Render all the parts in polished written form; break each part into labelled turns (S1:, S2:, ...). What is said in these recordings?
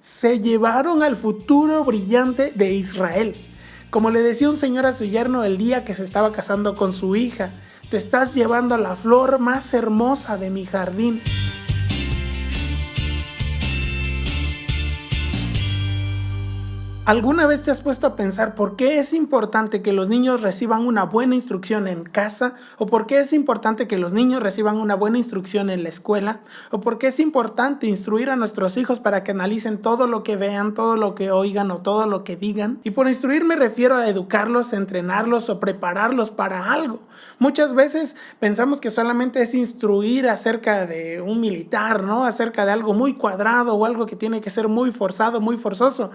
S1: Se llevaron al futuro brillante de Israel. Como le decía un señor a su yerno el día que se estaba casando con su hija: te estás llevando a la flor más hermosa de mi jardín. ¿Alguna vez te has puesto a pensar por qué es importante que los niños reciban una buena instrucción en casa? ¿O por qué es importante que los niños reciban una buena instrucción en la escuela? ¿O por qué es importante instruir a nuestros hijos para que analicen todo lo que vean, todo lo que oigan o todo lo que digan? Y por instruir me refiero a educarlos, entrenarlos o prepararlos para algo. Muchas veces pensamos que solamente es instruir acerca de un militar, ¿no? Acerca de algo muy cuadrado o algo que tiene que ser muy forzado, muy forzoso.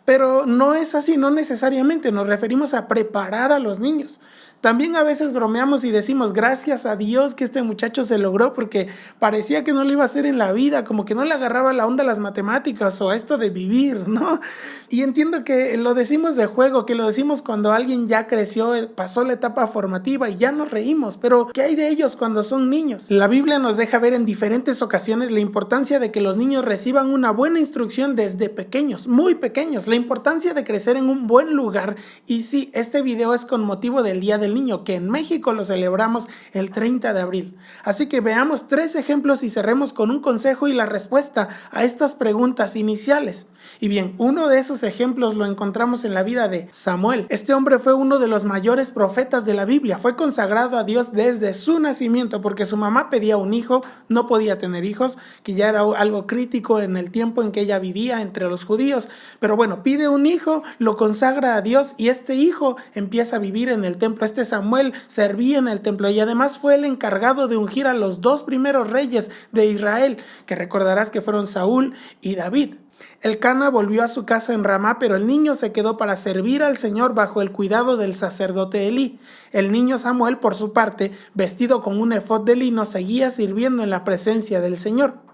S1: Pero no es así, no necesariamente. Nos referimos a preparar a los niños. También a veces bromeamos y decimos: gracias a Dios que este muchacho se logró, porque parecía que no lo iba a hacer en la vida, como que no le agarraba la onda a las matemáticas o a esto de vivir, ¿no? Y entiendo que lo decimos de juego, que lo decimos cuando alguien ya creció, pasó la etapa formativa y ya nos reímos, pero ¿qué hay de ellos cuando son niños? La Biblia nos deja ver en diferentes ocasiones la importancia de que los niños reciban una buena instrucción desde pequeños, muy pequeños, la importancia de crecer en un buen lugar. Y sí, este video es con motivo del Día del Niño, que en México lo celebramos el 30 de abril. Así que veamos 3 ejemplos y cerremos con un consejo y la respuesta a estas preguntas iniciales. Y bien, uno de esos ejemplos lo encontramos en la vida de Samuel. Este hombre fue uno de los mayores profetas de la Biblia. Fue consagrado a Dios desde su nacimiento, porque su mamá pedía un hijo, no podía tener hijos, que ya era algo crítico en el tiempo en que ella vivía entre los judíos. Pero bueno, pide un hijo, lo consagra a Dios y este hijo empieza a vivir en el templo. Este Samuel servía en el templo y además fue el encargado de ungir a los 2 primeros reyes de Israel, que recordarás que fueron Saúl y David. Elcana volvió a su casa en Ramá, pero el niño se quedó para servir al Señor bajo el cuidado del sacerdote Elí. El niño Samuel, por su parte, vestido con un efod de lino, seguía sirviendo en la presencia del Señor.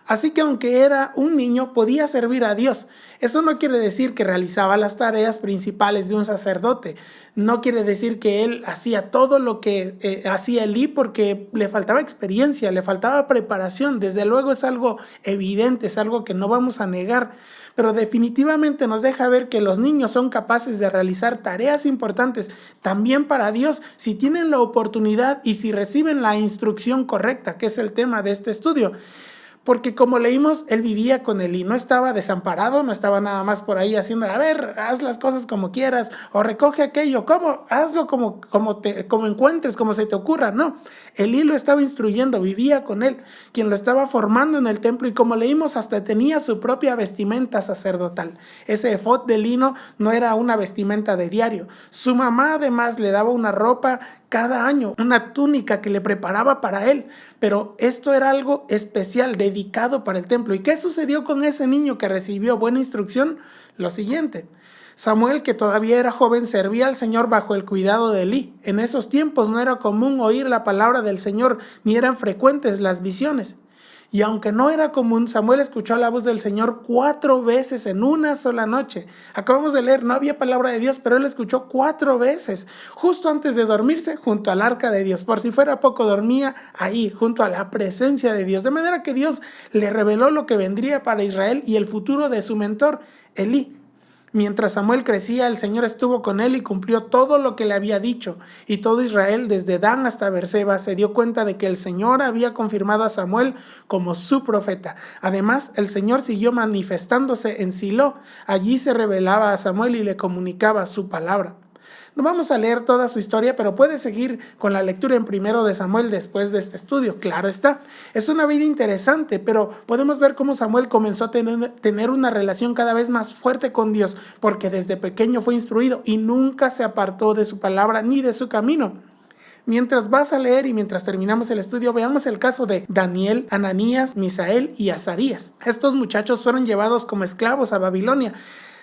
S1: Así que aunque era un niño, podía servir a Dios. Eso no quiere decir que realizaba las tareas principales de un sacerdote. No quiere decir que él hacía todo lo que hacía Elí, porque le faltaba experiencia, le faltaba preparación. Desde luego es algo evidente, es algo que no vamos a negar. Pero definitivamente nos deja ver que los niños son capaces de realizar tareas importantes también para Dios si tienen la oportunidad y si reciben la instrucción correcta, que es el tema de este estudio. Porque como leímos, él vivía con Elí, no estaba desamparado, no estaba nada más por ahí haciendo: a ver, haz las cosas como quieras, o recoge aquello, ¿cómo? Hazlo como encuentres, como se te ocurra. No, Elí lo estaba instruyendo, vivía con él, quien lo estaba formando en el templo, y como leímos, hasta tenía su propia vestimenta sacerdotal. Ese efod de lino no era una vestimenta de diario. Su mamá además le daba una ropa cada año, una túnica que le preparaba para él, pero esto era algo especial, dedicado para el templo. ¿Y qué sucedió con ese niño que recibió buena instrucción? Lo siguiente: Samuel, que todavía era joven, servía al Señor bajo el cuidado de Elí. En esos tiempos no era común oír la palabra del Señor, ni eran frecuentes las visiones. Y aunque no era común, Samuel escuchó la voz del Señor 4 veces en una sola noche. Acabamos de leer, no había palabra de Dios, pero él escuchó 4 veces, justo antes de dormirse, junto al arca de Dios. Por si fuera poco, dormía ahí, junto a la presencia de Dios. De manera que Dios le reveló lo que vendría para Israel y el futuro de su mentor, Elí. Mientras Samuel crecía, el Señor estuvo con él y cumplió todo lo que le había dicho. Y todo Israel, desde Dan hasta Beerseba, se dio cuenta de que el Señor había confirmado a Samuel como su profeta. Además, el Señor siguió manifestándose en Silo. Allí se revelaba a Samuel y le comunicaba su palabra. No vamos a leer toda su historia, pero puedes seguir con la lectura en 1 de Samuel después de este estudio. Claro está, es una vida interesante, pero podemos ver cómo Samuel comenzó a tener una relación cada vez más fuerte con Dios, porque desde pequeño fue instruido y nunca se apartó de su palabra ni de su camino. Mientras vas a leer y mientras terminamos el estudio, veamos el caso de Daniel, Ananías, Misael y Azarías. Estos muchachos fueron llevados como esclavos a Babilonia.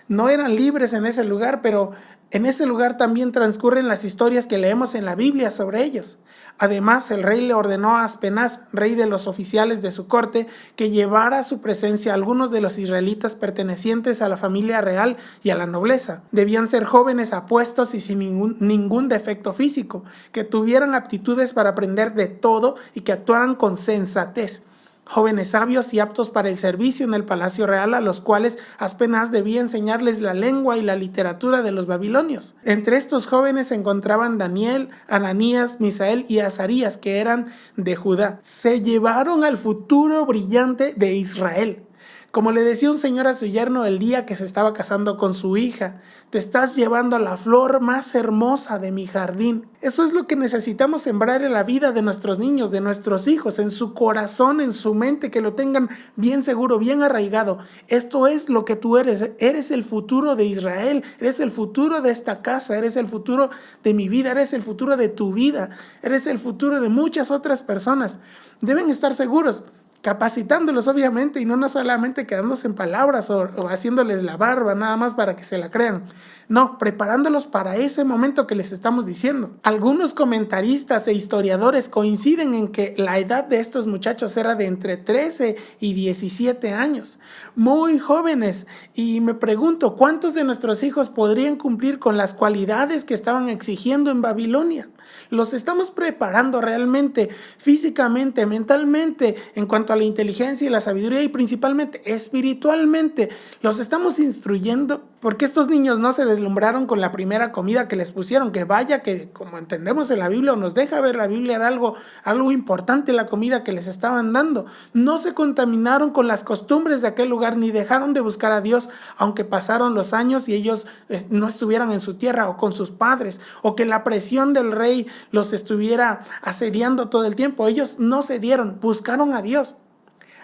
S1: No eran libres en ese lugar, pero en ese lugar también transcurren las historias que leemos en la Biblia sobre ellos. Además, el rey le ordenó a Aspenaz, rey de los oficiales de su corte, que llevara a su presencia a algunos de los israelitas pertenecientes a la familia real y a la nobleza. Debían ser jóvenes, apuestos y sin ningún defecto físico, que tuvieran aptitudes para aprender de todo y que actuaran con sensatez. jóvenes sabios y aptos para el servicio en el palacio real, a los cuales Aspenaz debía enseñarles la lengua y la literatura de los babilonios. Entre estos jóvenes se encontraban Daniel, Ananías, Misael y Azarías, que eran de Judá. Se llevaron al futuro brillante de Israel. Como le decía un señor a su yerno el día que se estaba casando con su hija: te estás llevando a la flor más hermosa de mi jardín. Eso es lo que necesitamos sembrar en la vida de nuestros niños, de nuestros hijos, en su corazón, en su mente, que lo tengan bien seguro, bien arraigado. Esto es lo que tú eres. Eres el futuro de Israel, eres el futuro de esta casa, eres el futuro de mi vida, eres el futuro de tu vida, eres el futuro de muchas otras personas. Deben estar seguros, capacitándolos obviamente, y no solamente quedándose en palabras o haciéndoles la barba nada más para que se la crean. No, preparándolos para ese momento que les estamos diciendo. Algunos comentaristas e historiadores coinciden en que la edad de estos muchachos era de entre 13 y 17 años, muy jóvenes, y me pregunto, ¿cuántos de nuestros hijos podrían cumplir con las cualidades que estaban exigiendo en Babilonia? ¿Los estamos preparando realmente físicamente, mentalmente, en cuanto a la inteligencia y la sabiduría, y principalmente espiritualmente? ¿Los estamos instruyendo? Porque estos niños no se deslumbraron con la primera comida que les pusieron, que vaya que, como entendemos en la Biblia, o nos deja ver la Biblia, era algo importante la comida que les estaban dando. No se contaminaron con las costumbres de aquel lugar, ni dejaron de buscar a Dios, aunque pasaron los años y ellos no estuvieran en su tierra o con sus padres, o que la presión del rey los estuviera asediando todo el tiempo. Ellos no cedieron, buscaron a Dios.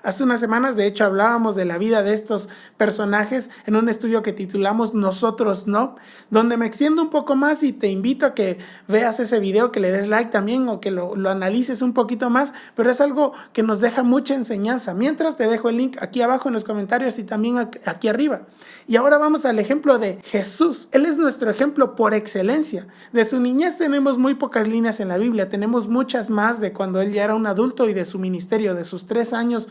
S1: Hace unas semanas, de hecho, hablábamos de la vida de estos personajes en un estudio que titulamos Nosotros No, donde me extiendo un poco más y te invito a que veas ese video, que le des like también, o que lo analices un poquito más, pero es algo que nos deja mucha enseñanza. Mientras, te dejo el link aquí abajo en los comentarios y también aquí arriba. Y ahora vamos al ejemplo de Jesús. Él es nuestro ejemplo por excelencia. De su niñez tenemos muy pocas líneas en la Biblia, tenemos muchas más de cuando él ya era un adulto y de su ministerio, de sus 3 años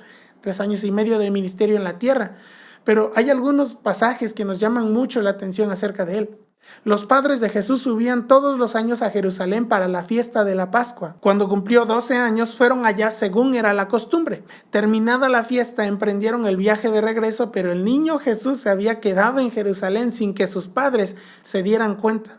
S1: y medio de ministerio en la tierra. Pero hay algunos pasajes que nos llaman mucho la atención acerca de él. Los padres de Jesús subían todos los años a Jerusalén para la fiesta de la Pascua. Cuando cumplió 12 años, fueron allá según era la costumbre. Terminada la fiesta, emprendieron el viaje de regreso, pero el niño Jesús se había quedado en Jerusalén sin que sus padres se dieran cuenta.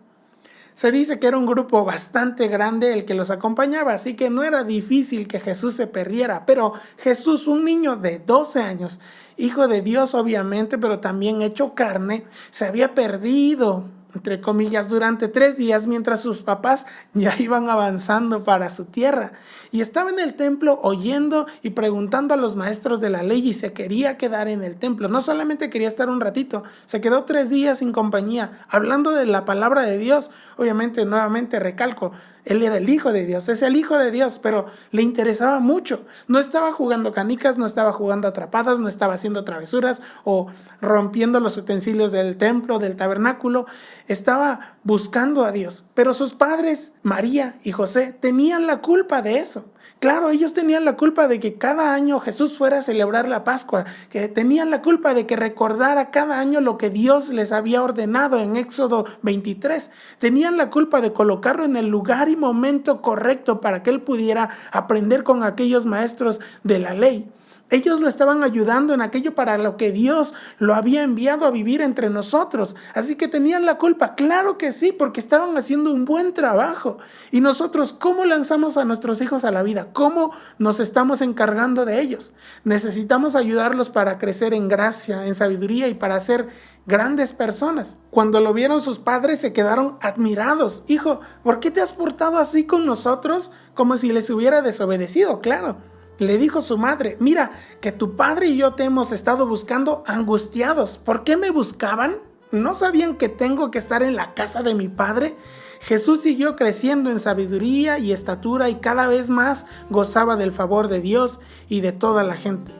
S1: Se dice que era un grupo bastante grande el que los acompañaba, así que no era difícil que Jesús se perdiera. Pero Jesús, un niño de 12 años, hijo de Dios obviamente, pero también hecho carne, se había perdido, entre comillas, durante 3 días mientras sus papás ya iban avanzando para su tierra. Y estaba en el templo oyendo y preguntando a los maestros de la ley, y se quería quedar en el templo. No solamente quería estar un ratito, se quedó 3 días sin compañía, hablando de la palabra de Dios. Obviamente, nuevamente recalco, él era el Hijo de Dios, es el Hijo de Dios, pero le interesaba mucho. No estaba jugando canicas, no estaba jugando atrapadas, no estaba haciendo travesuras o rompiendo los utensilios del templo, del tabernáculo. Estaba buscando a Dios. Pero sus padres, María y José, tenían la culpa de eso. Claro, ellos tenían la culpa de que cada año Jesús fuera a celebrar la Pascua, que tenían la culpa de que recordara cada año lo que Dios les había ordenado en Éxodo 23. Tenían la culpa de colocarlo en el lugar y momento correcto para que él pudiera aprender con aquellos maestros de la ley. Ellos lo estaban ayudando en aquello para lo que Dios lo había enviado a vivir entre nosotros. Así que tenían la culpa, claro que sí, porque estaban haciendo un buen trabajo. Y nosotros, ¿cómo lanzamos a nuestros hijos a la vida? ¿Cómo nos estamos encargando de ellos? Necesitamos ayudarlos para crecer en gracia, en sabiduría y para ser grandes personas. Cuando lo vieron sus padres, se quedaron admirados. Hijo, ¿por qué te has portado así con nosotros? Como si les hubiera desobedecido, claro. Le dijo su madre: mira, que tu padre y yo te hemos estado buscando angustiados. ¿Por qué me buscaban? ¿No sabían que tengo que estar en la casa de mi padre? Jesús siguió creciendo en sabiduría y estatura y cada vez más gozaba del favor de Dios y de toda la gente.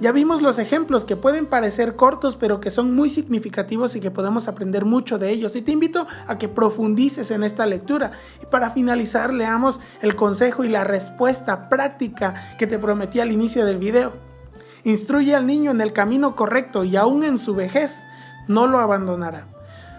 S1: Ya vimos los ejemplos que pueden parecer cortos, pero que son muy significativos y que podemos aprender mucho de ellos. Y te invito a que profundices en esta lectura. Y para finalizar, leamos el consejo y la respuesta práctica que te prometí al inicio del video. Instruye al niño en el camino correcto y aún en su vejez no lo abandonará.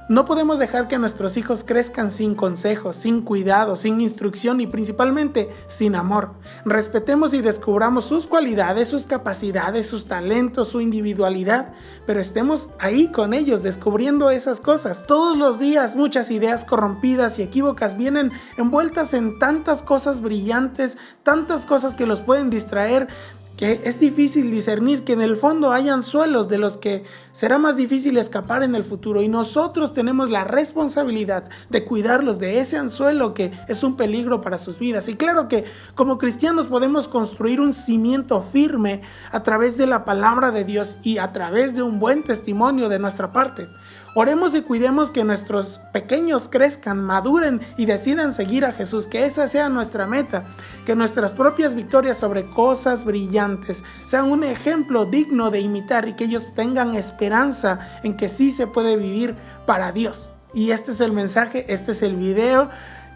S1: No podemos dejar que nuestros hijos crezcan sin consejos, sin cuidado, sin instrucción y principalmente sin amor. Respetemos y descubramos sus cualidades, sus capacidades, sus talentos, su individualidad, pero estemos ahí con ellos descubriendo esas cosas. Todos los días muchas ideas corrompidas y equívocas vienen envueltas en tantas cosas brillantes, tantas cosas que los pueden distraer, que es difícil discernir que en el fondo hay anzuelos de los que será más difícil escapar en el futuro, y nosotros tenemos la responsabilidad de cuidarlos de ese anzuelo que es un peligro para sus vidas. Y claro que como cristianos podemos construir un cimiento firme a través de la palabra de Dios y a través de un buen testimonio de nuestra parte. Oremos y cuidemos que nuestros pequeños crezcan, maduren y decidan seguir a Jesús, que esa sea nuestra meta, que nuestras propias victorias sobre cosas brillantes sean un ejemplo digno de imitar y que ellos tengan esperanza en que sí se puede vivir para Dios. Y este es el mensaje, este es el video.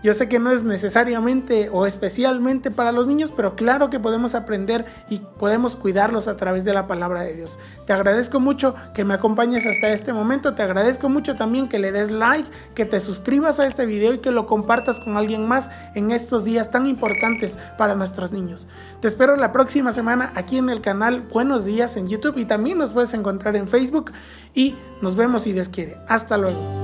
S1: Yo sé que no es necesariamente o especialmente para los niños, pero claro que podemos aprender y podemos cuidarlos a través de la palabra de Dios. Te agradezco mucho que me acompañes hasta este momento. Te agradezco mucho también que le des like, que te suscribas a este video y que lo compartas con alguien más en estos días tan importantes para nuestros niños. Te espero la próxima semana aquí en el canal Buenos Días en YouTube, y también nos puedes encontrar en Facebook, y nos vemos si Dios quiere. Hasta luego.